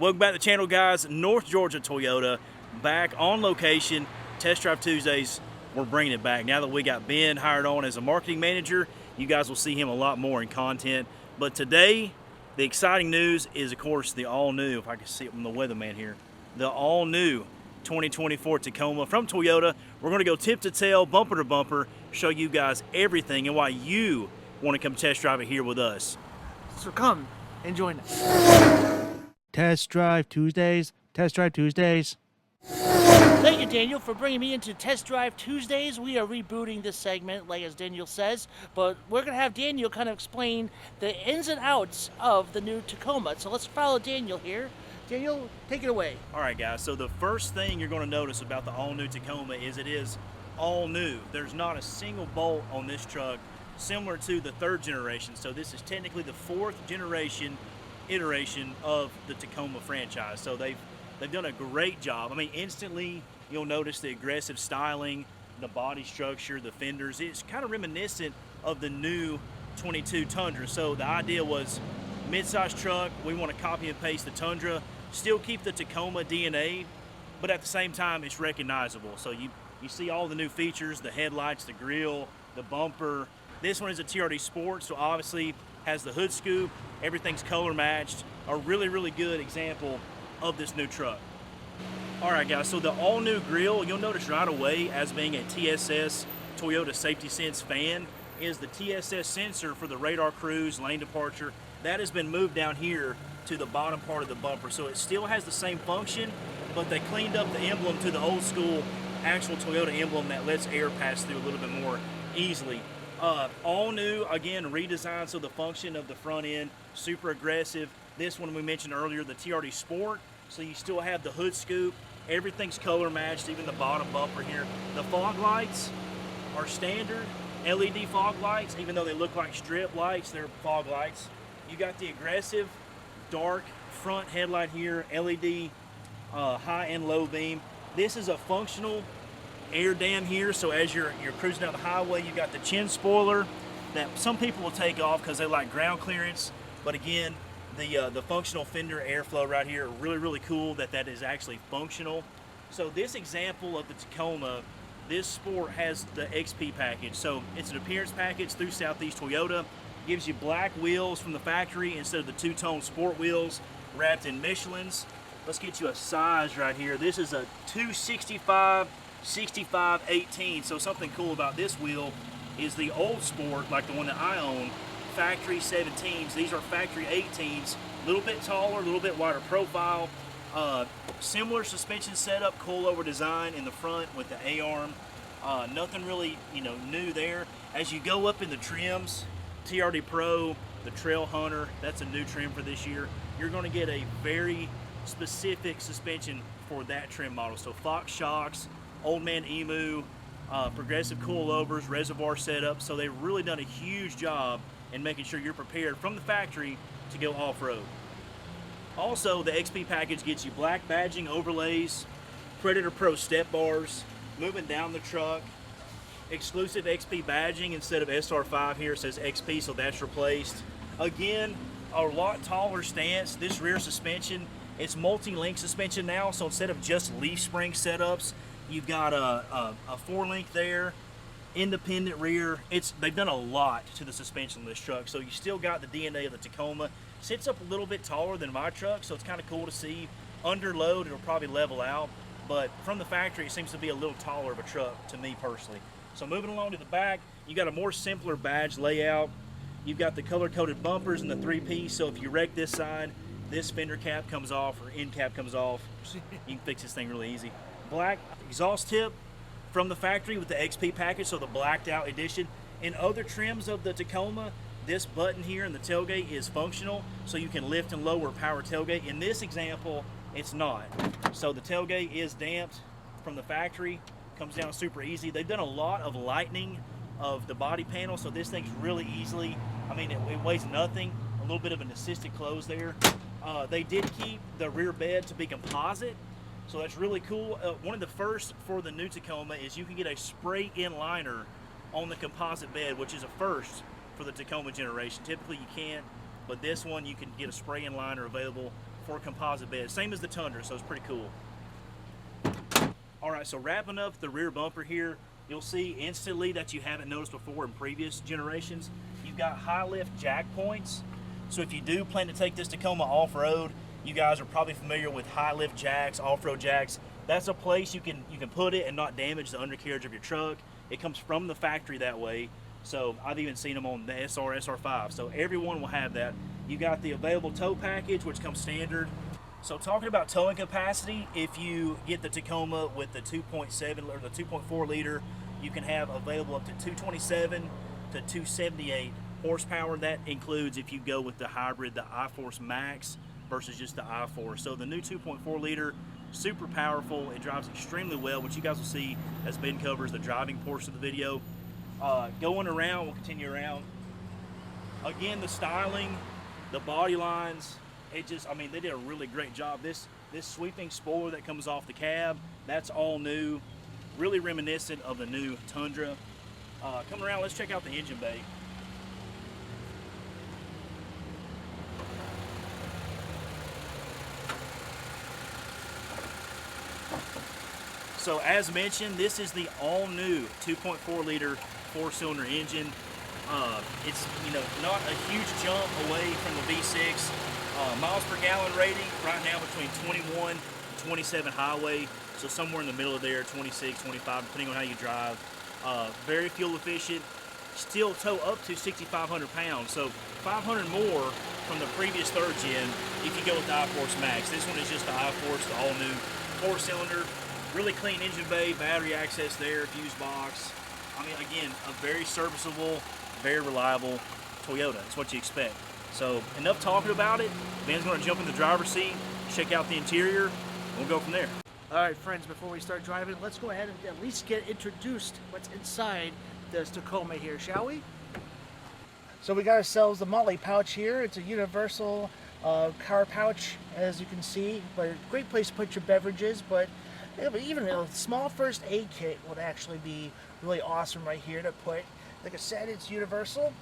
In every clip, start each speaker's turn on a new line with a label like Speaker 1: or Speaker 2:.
Speaker 1: Welcome back to the channel, guys. North Georgia Toyota, back on location. Test Drive Tuesdays, we're bringing it back. Now that we got Ben hired on as a marketing manager, you guys will see him a lot more in content. But today, the exciting news is, of course, the all-new, if I can see it from the weatherman here, the all-new 2024 Tacoma from Toyota. We're going to go tip to tail, bumper to bumper, show you guys everything and why you want to come test drive it here with us.
Speaker 2: So come and join us.
Speaker 3: Test Drive Tuesdays. Test Drive Tuesdays.
Speaker 2: Thank you, Daniel, for bringing me into Test Drive Tuesdays. We are rebooting this segment, like as Daniel says, but we're going to have Daniel kind of explain the ins and outs of the new Tacoma. So let's follow Daniel here. Daniel, take it away.
Speaker 1: All right, guys, so the first thing you're going to notice about the all-new Tacoma is it is all new. There's not a single bolt on this truck, similar to the third generation. So this is technically the fourth generation iteration of the Tacoma franchise. So they've done a great job. I mean, instantly you'll notice the aggressive styling, the body structure, the fenders. It's kind of reminiscent of the new 22 Tundra. So the idea was mid-size truck, we want to copy and paste the Tundra, still keep the Tacoma DNA, but at the same time it's recognizable. So you see all the new features, the headlights, the grille, the bumper. This one is a TRD Sport, so obviously has the hood scoop, everything's color matched. A really, really good example of this new truck. All right, guys, so the all new grille, you'll notice right away, as being a TSS Toyota Safety Sense fan, is the TSS sensor for the radar cruise, lane departure. That has been moved down here to the bottom part of the bumper. So it still has the same function, but they cleaned up the emblem to the old school actual Toyota emblem that lets air pass through a little bit more easily. All new, again, redesigned, so the function of the front end, super aggressive. This one we mentioned earlier, the TRD Sport, so you still have the hood scoop. Everything's color matched, even the bottom bumper here. The fog lights are standard LED fog lights, even though they look like strip lights, they're fog lights. You got the aggressive, dark front headlight here, LED high and low beam. This is a functional air dam here, so as you're cruising down the highway, you've got the chin spoiler that some people will take off because they like ground clearance, but again, the functional fender airflow right here, really, really cool that is actually functional. So this example of the Tacoma, this Sport has the XP package. So it's an appearance package through Southeast Toyota. Gives you black wheels from the factory instead of the two-tone Sport wheels wrapped in Michelin's. Let's get you a size right here. This is a 265 65 18. So something cool about this wheel is the old Sport, like the one that I own, factory 17s. These are factory 18s, a little bit taller, a little bit wider profile. Similar suspension setup, coilover design in the front with the A-arm. Nothing really, new there. As you go up in the trims, TRD Pro, the Trail Hunter, that's a new trim for this year. You're going to get a very specific suspension for that trim model. So Fox shocks, Old Man Emu, progressive coilovers, reservoir setup. So they've really done a huge job in making sure you're prepared from the factory to go off-road. Also, the XP package gets you black badging overlays, Predator Pro step bars, moving down the truck, exclusive XP badging instead of SR5 here, it says XP, so that's replaced. Again, a lot taller stance. This rear suspension, it's multi-link suspension now, so instead of just leaf spring setups, you've got a 4-link there, independent rear. They've done a lot to the suspension on this truck, so you still got the DNA of the Tacoma. Sits up a little bit taller than my truck, so it's kind of cool to see. Under load, it'll probably level out, but from the factory, it seems to be a little taller of a truck to me personally. So moving along to the back, you got a more simpler badge layout. You've got the color-coded bumpers and the 3-piece, so if you wreck this side, this fender cap comes off or end cap comes off. You can fix this thing really easy. Black exhaust tip from the factory with the XP package, so the blacked out edition. In other trims of the Tacoma, this button here in the tailgate is functional, so you can lift and lower power tailgate. In this example, it's not. So the tailgate is damped from the factory, comes down super easy. They've done a lot of lightening of the body panel, so this thing's really easily, it weighs nothing. A little bit of an assisted close there. They did keep the rear bed to be composite, so that's really cool. One of the first for the new Tacoma is you can get a spray-in liner on the composite bed, which is a first for the Tacoma generation. Typically you can't, but this one you can get a spray-in liner available for a composite bed. Same as the Tundra, so it's pretty cool. All right, so wrapping up the rear bumper here, you'll see instantly that you haven't noticed before in previous generations. You've got high lift jack points. So if you do plan to take this Tacoma off-road, you guys are probably familiar with high lift jacks, off-road jacks. That's a place you can put it and not damage the undercarriage of your truck. It comes from the factory that way. So I've even seen them on the SR, SR5. So everyone will have that. You got the available tow package, which comes standard. So talking about towing capacity, if you get the Tacoma with the 2.7 or the 2.4 liter, you can have available up to 227 to 278 horsepower. That includes if you go with the hybrid, the iForce Max versus just the iForce. So the new 2.4 liter, super powerful. It drives extremely well, which you guys will see as Ben covers the driving portion of the video. Going around, we'll continue around. Again, the styling, the body lines, it just, I mean, they did a really great job. This sweeping spoiler that comes off the cab, that's all new. Really reminiscent of the new Tundra. Coming around, let's check out the engine bay. So as mentioned, this is the all-new 2.4 liter four-cylinder engine. It's not a huge jump away from the V6. Miles per gallon rating right now between 21 and 27 highway, so somewhere in the middle of there, 26, 25, depending on how you drive. Very fuel efficient. Still tow up to 6,500 pounds, so 500 more from the previous third gen if you go with the iForce Max. This one is just the iForce, the all-new four-cylinder. Really clean engine bay, battery access there, fuse box. I mean, again, a very serviceable, very reliable Toyota. That's what you expect. So enough talking about it. Ben's going to jump in the driver's seat, check out the interior, and we'll go from there.
Speaker 2: All right, friends, before we start driving, let's go ahead and at least get introduced what's inside this Tacoma here, shall we? So we got ourselves the Motley pouch here. It's a universal car pouch, as you can see, but a great place to put your beverages. But even a small first aid kit would actually be really awesome right here to put. Like I said, it's universal.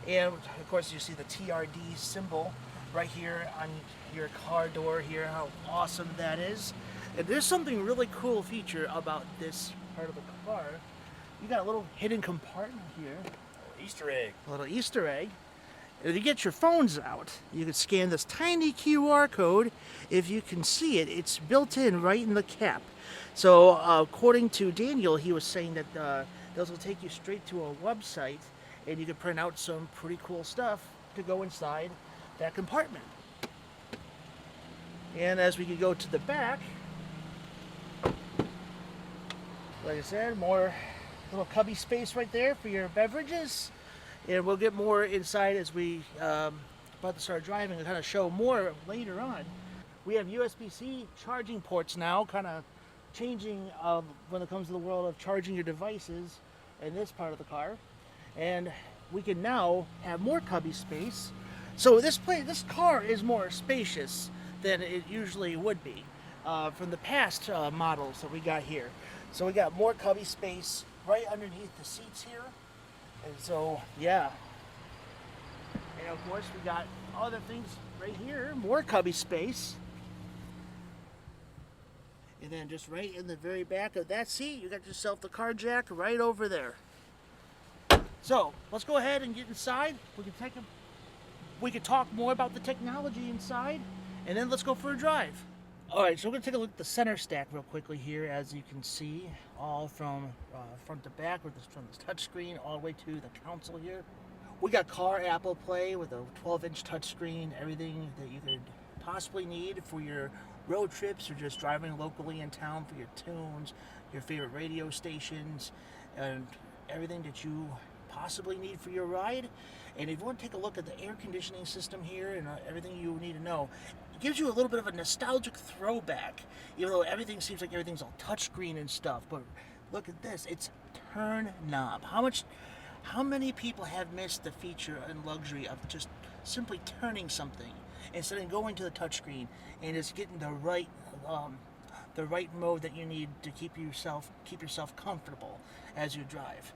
Speaker 2: And of course you see the TRD symbol right here on your car door here, how awesome that is. And there's something really cool feature about this part of the car. You got a little hidden compartment here.
Speaker 1: Easter egg.
Speaker 2: A little Easter egg. If you get your phones out, you can scan this tiny QR code. If you can see it, it's built in right in the cap. So according to Daniel, he was saying that those will take you straight to a website and you can print out some pretty cool stuff to go inside that compartment. And as we can go to the back, like I said, more little cubby space right there for your beverages. And we'll get more inside as we about to start driving and kind of show more later on. We have USB-C charging ports now, kind of changing when it comes to the world of charging your devices in this part of the car. And we can now have more cubby space. So this car is more spacious than it usually would be from the past models that we got here. So we got more cubby space right underneath the seats here. And so, yeah. And of course we got other things right here, more cubby space. And then just right in the very back of that seat, you got yourself the car jack right over there. So let's go ahead and get inside. We can talk more about the technology inside, and then let's go for a drive. All right, so we're gonna take a look at the center stack real quickly here. As you can see, all from front to back, from this touchscreen all the way to the console here. We got Car Apple Play with a 12-inch touchscreen, everything that you could possibly need for your road trips or just driving locally in town for your tunes, your favorite radio stations, and everything that you possibly need for your ride. And if you want to take a look at the air conditioning system here and everything you need to know, it gives you a little bit of a nostalgic throwback, even though everything seems like everything's all touchscreen and stuff. But look at this, it's turn knob. How many people have missed the feature and luxury of just simply turning something instead of going to the touchscreen and just getting the right mode that you need to keep yourself comfortable as you drive.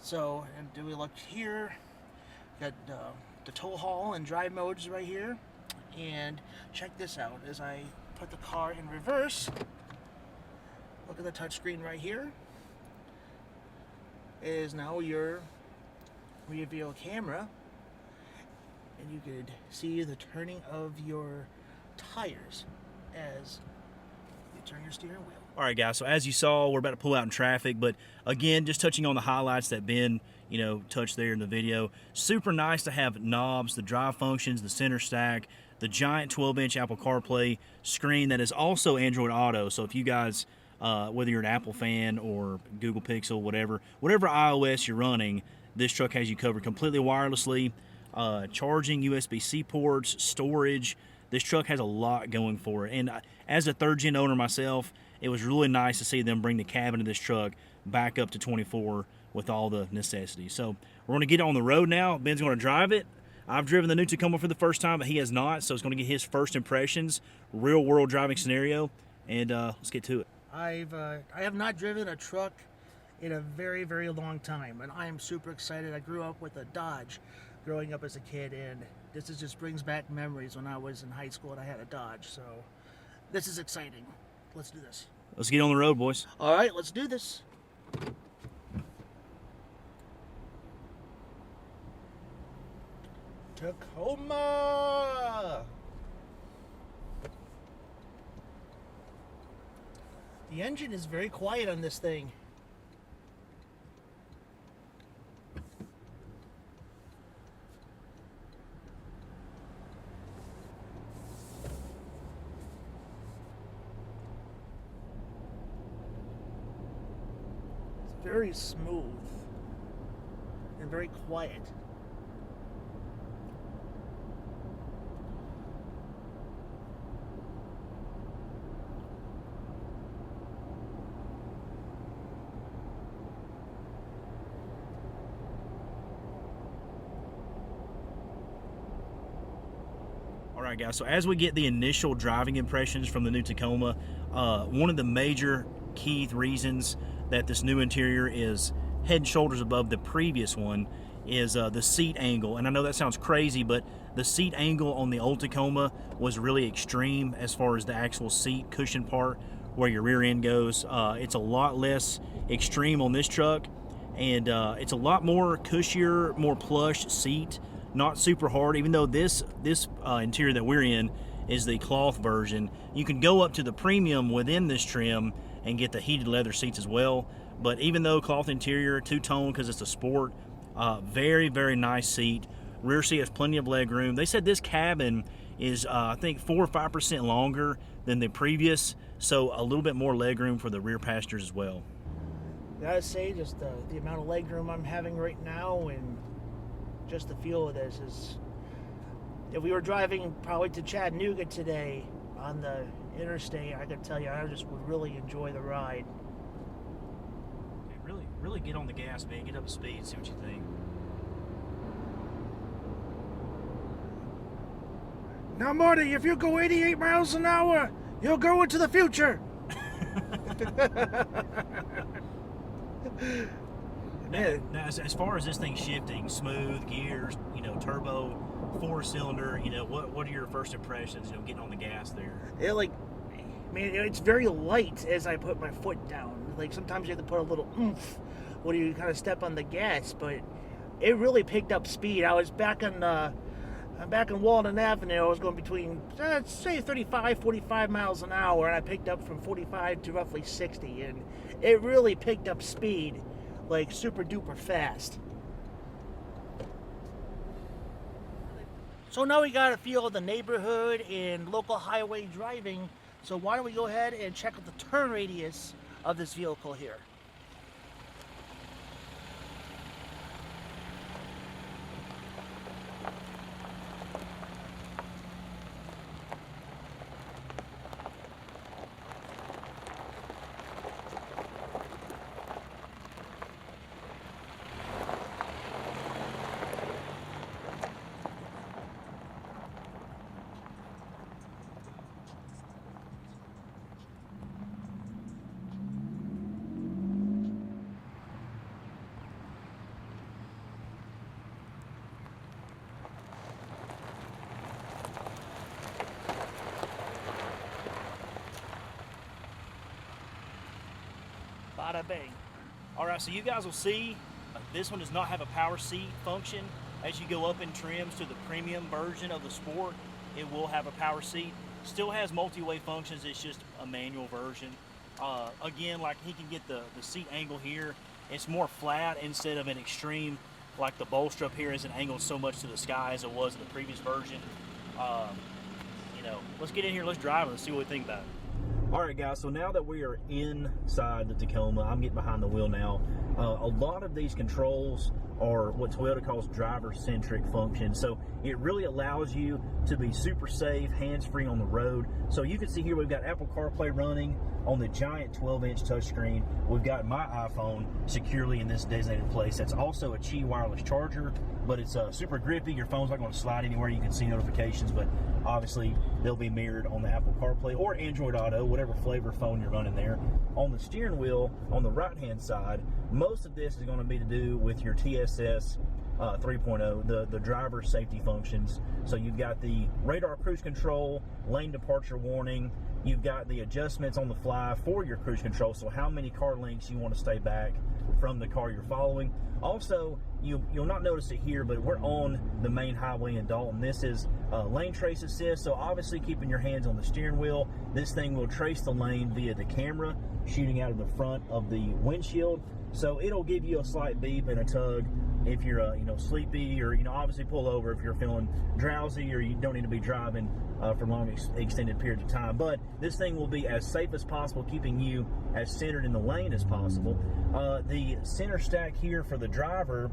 Speaker 2: So, and do we look here? Got the tow haul and drive modes right here, And check this out. As I put the car in reverse, look at the touchscreen right here. It is now your rear view camera, and you could see the turning of your tires as you turn your steering wheel.
Speaker 1: All right, guys, so as you saw, we're about to pull out in traffic, but again, just touching on the highlights that Ben, touched there in the video. Super nice to have knobs, the drive functions, the center stack, the giant 12-inch Apple CarPlay screen that is also Android Auto. So if you guys, whether you're an Apple fan or Google Pixel, whatever iOS you're running, this truck has you covered completely wirelessly. Charging, USB-C ports, storage. This truck has a lot going for it. And as a third-gen owner myself, it was really nice to see them bring the cabin of this truck back up to 24 with all the necessities. So we're going to get on the road now. Ben's going to drive it. I've driven the new Tacoma for the first time, but he has not. So it's going to get his first impressions, real-world driving scenario, and let's get to it.
Speaker 2: I have not driven a truck in a very, very long time, and I am super excited. I grew up with a Dodge growing up as a kid, and this just brings back memories when I was in high school and I had a Dodge. So this is exciting. Let's do this.
Speaker 1: Let's get on the road, boys.
Speaker 2: All right, let's do this. Tacoma! The engine is very quiet on this thing. It's very smooth and very quiet.
Speaker 1: All right, guys, so as we get the initial driving impressions from the new Tacoma, one of the major key reasons that this new interior is head and shoulders above the previous one is the seat angle. And I know that sounds crazy, but the seat angle on the old Tacoma was really extreme as far as the actual seat cushion part where your rear end goes. It's a lot less extreme on this truck, and it's a lot more cushier, more plush seat. Not super hard, even though this interior that we're in is the cloth version. You can go up to the premium within this trim and get the heated leather seats as well. But even though cloth interior, two-tone because it's a sport, very, very nice seat. Rear seat has plenty of leg room. They said this cabin is, I think, 4 or 5% longer than the previous, so a little bit more leg room for the rear passengers as well.
Speaker 2: Gotta say, just the amount of leg room I'm having right now and just the feel of this is, if we were driving probably to Chattanooga today on the interstate, I could tell you I just would really enjoy the ride.
Speaker 1: Okay, really get on the gas, man. Get up to speed, see what you think.
Speaker 2: Now, Marty, if you go 88 miles an hour, you'll go into the future.
Speaker 1: Now, as far as this thing shifting, smooth gears, turbo, 4-cylinder, what are your first impressions, getting on the gas there?
Speaker 2: It's very light as I put my foot down. Like, sometimes you have to put a little oomph when you kind of step on the gas, but it really picked up speed. I was back in Walden Avenue. I was going between, say, 35, 45 miles an hour, and I picked up from 45 to roughly 60, and it really picked up speed, like super duper fast. So now we got a feel of the neighborhood and local highway driving. So why don't we go ahead and check out the turn radius of this vehicle here. bada bing.
Speaker 1: All right, so you guys will see this one does not have a power seat function. As you go up in trims to the premium version of the Sport, it will have a power seat. Still has multi-way functions, it's just a manual version. Again, like he can get the seat angle here. It's more flat instead of an extreme, like the bolster up here isn't angled so much to the sky as it was in the previous version. You know, let's get in here, let's drive it, let's see what we think about it. All right, guys, so now that we are inside the Tacoma, I'm getting behind the wheel now. A lot of these controls are what Toyota calls driver-centric functions. So it really allows you to be super safe, hands-free on the road. So you can see here we've got Apple CarPlay running on the giant 12-inch touchscreen. We've got my iPhone securely in this designated place. That's also a Qi wireless charger, but it's super grippy. Your phone's not going to slide anywhere. You can see notifications, but obviously they'll be mirrored on the Apple CarPlay or Android Auto, whatever flavor phone you're running there. On the steering wheel, on the right-hand side, most of this is going to be to do with your TSS 3.0, the driver safety functions. So you've got the radar cruise control, lane departure warning, you've got the adjustments on the fly for your cruise control, so how many car lengths you want to stay back from the car you're following. Also, you'll not notice it here, but we're on the main highway in Dalton. This is lane trace assist, so obviously keeping your hands on the steering wheel. This thing will trace the lane via the camera shooting out of the front of the windshield. So it'll give you a slight beep and a tug if you're sleepy, or obviously pull over if you're feeling drowsy or you don't need to be driving for long extended periods of time. But this thing will be as safe as possible, keeping you as centered in the lane as possible. The center stack here for the driver,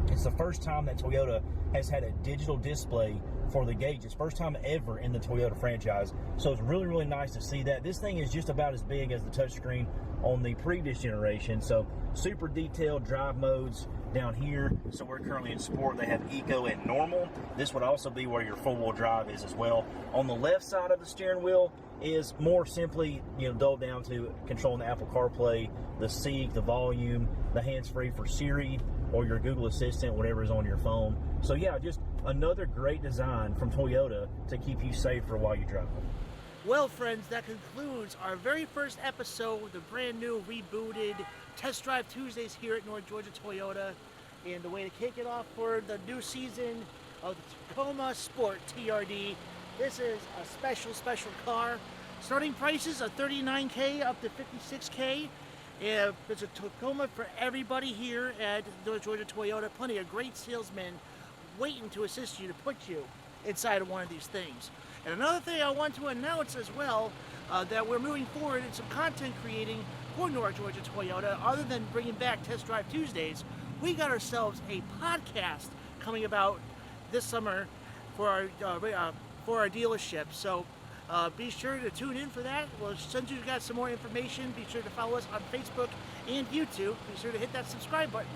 Speaker 1: it's the first time that Toyota has had a digital display for the gauges. First time ever in the Toyota franchise. So it's really, really nice to see that. This thing is just about as big as the touchscreen on the previous generation. So super detailed drive modes down here. So we're currently in Sport. They have Eco and Normal. This would also be where your four-wheel drive is as well. On the left side of the steering wheel is more simply, dulled down to controlling the Apple CarPlay, the Seek, the volume, the hands-free for Siri or your Google Assistant, whatever is on your phone. So yeah, just another great design from Toyota to keep you safer while you drive.
Speaker 2: Well, friends, that concludes our very first episode with the brand new rebooted Test Drive Tuesdays here at North Georgia Toyota. And the way to kick it off for the new season of the Tacoma Sport TRD. This is a special car. Starting prices are $39K up to $56K. There's a Tacoma for everybody here at North Georgia Toyota. Plenty of great salesmen waiting to assist you to put you inside of one of these things. And another thing I want to announce as well, that we're moving forward in some content creating for North Georgia Toyota. Other than bringing back Test Drive Tuesdays, we got ourselves a podcast coming about this summer for our dealership. So be sure to tune in for that. We'll send you guys some more information. Be sure to follow us on Facebook and YouTube. Be sure to hit that subscribe button.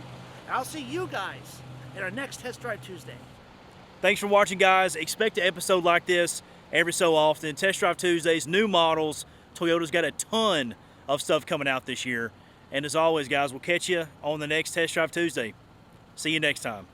Speaker 2: And I'll see you guys in our next Test Drive Tuesday.
Speaker 1: Thanks for watching, guys. Expect an episode like this every so often. Test Drive Tuesdays, new models. Toyota's got a ton of stuff coming out this year. And as always, guys, we'll catch you on the next Test Drive Tuesday. See you next time.